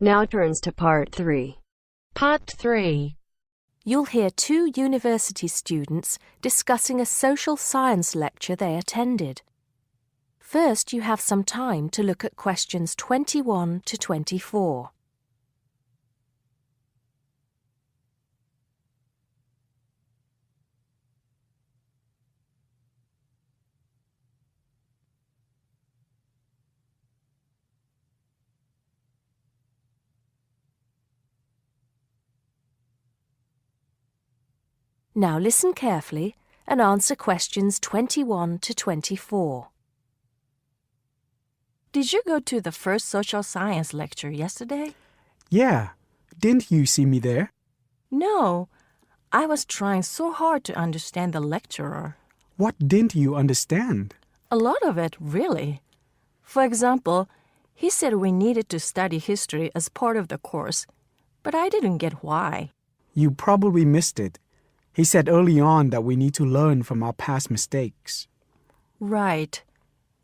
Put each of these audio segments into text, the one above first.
Now turns to Part 3. Part 3. You'll hear two university students discussing a social science lecture they attended. First, you have some time to look at questions 21 to 24. Now listen carefully and answer questions 21 to 24. Did you go to the first social science lecture yesterday? Yeah. Didn't you see me there? No. I was trying so hard to understand the lecturer. What didn't you understand? A lot of it, really. For example, he said we needed to study history as part of the course, but I didn't get why. You probably missed it. He said early on that we need to learn from our past mistakes. Right.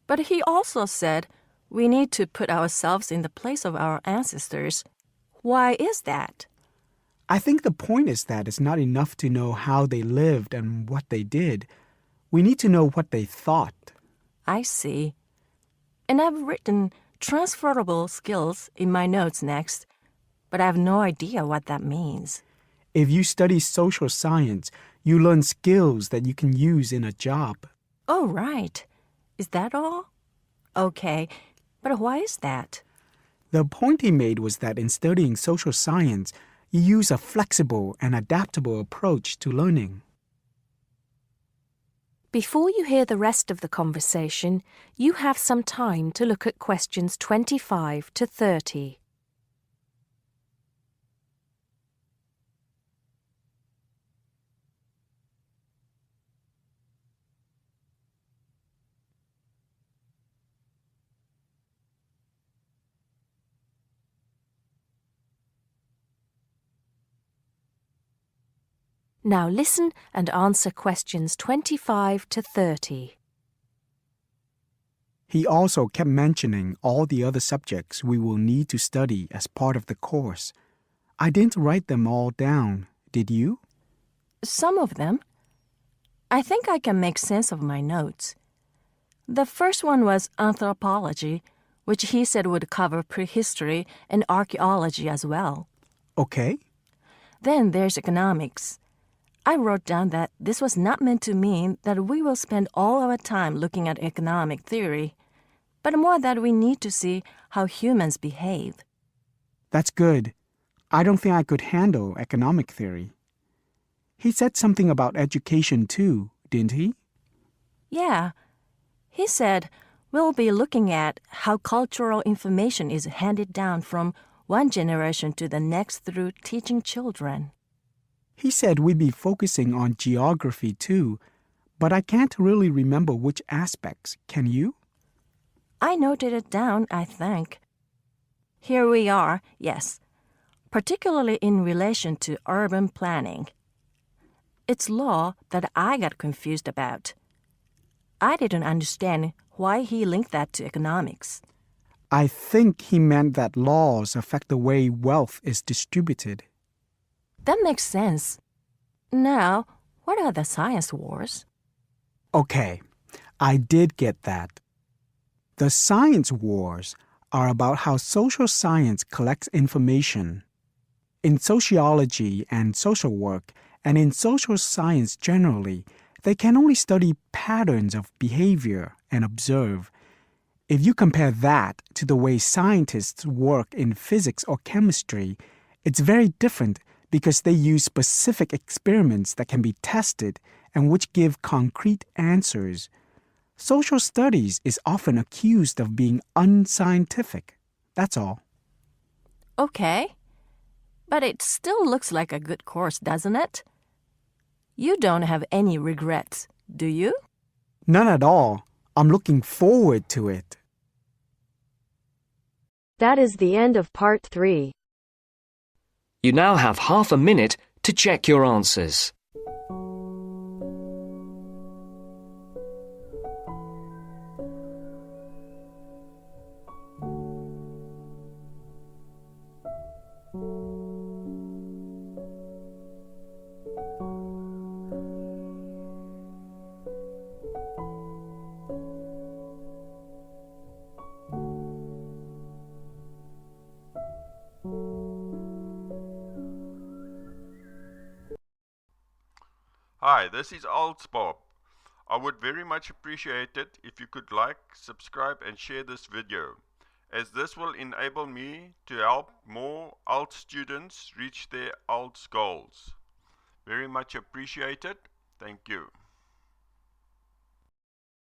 But he also said we need to put ourselves in the place of our ancestors. Why is that? I think the point is that it's not enough to know how they lived and what they did. We need to know what they thought. I see. And I've written transferable skills in my notes next, but I have no idea what that means. If you study social science, you learn skills that you can use in a job. Oh, right. Is that all? Okay, but why is that? The point he made was that in studying social science, you use a flexible and adaptable approach to learning. Before you hear the rest of the conversation, you have some time to look at questions 25 to 30. Now listen and answer questions 25 to 30. He also kept mentioning all the other subjects we will need to study as part of the course. I didn't write them all down, did you? Some of them. I think I can make sense of my notes. The first one was anthropology, which he said would cover prehistory and archaeology as well. Okay. Then there's economics. I wrote down that this was not meant to mean that we will spend all our time looking at economic theory, but more that we need to see how humans behave. That's good. I don't think I could handle economic theory. He said something about education too, didn't he? Yeah. He said we'll be looking at how cultural information is handed down from one generation to the next through teaching children. He said we'd be focusing on geography too, but I can't really remember which aspects. Can you? I noted it down, I think. Here we are, yes, particularly in relation to urban planning. It's law that I got confused about. I didn't understand why he linked that to economics. I think he meant that laws affect the way wealth is distributed. That makes sense. Now, what are the science wars? Okay, I did get that. The science wars are about how social science collects information. In sociology and social work, and in social science generally, they can only study patterns of behavior and observe. If you compare that to the way scientists work in physics or chemistry, it's very different because they use specific experiments that can be tested and which give concrete answers. Social studies is often accused of being unscientific. That's all. Okay. But it still looks like a good course, doesn't it? You don't have any regrets, do you? None at all. I'm looking forward to it. That is the end of Part 3. You now have half a minute to check your answers. Hi, this is IELTS Bob. I would very much appreciate it if you could like, subscribe and share this video, as this will enable me to help more IELTS students reach their IELTS goals. Very much appreciated. Thank you.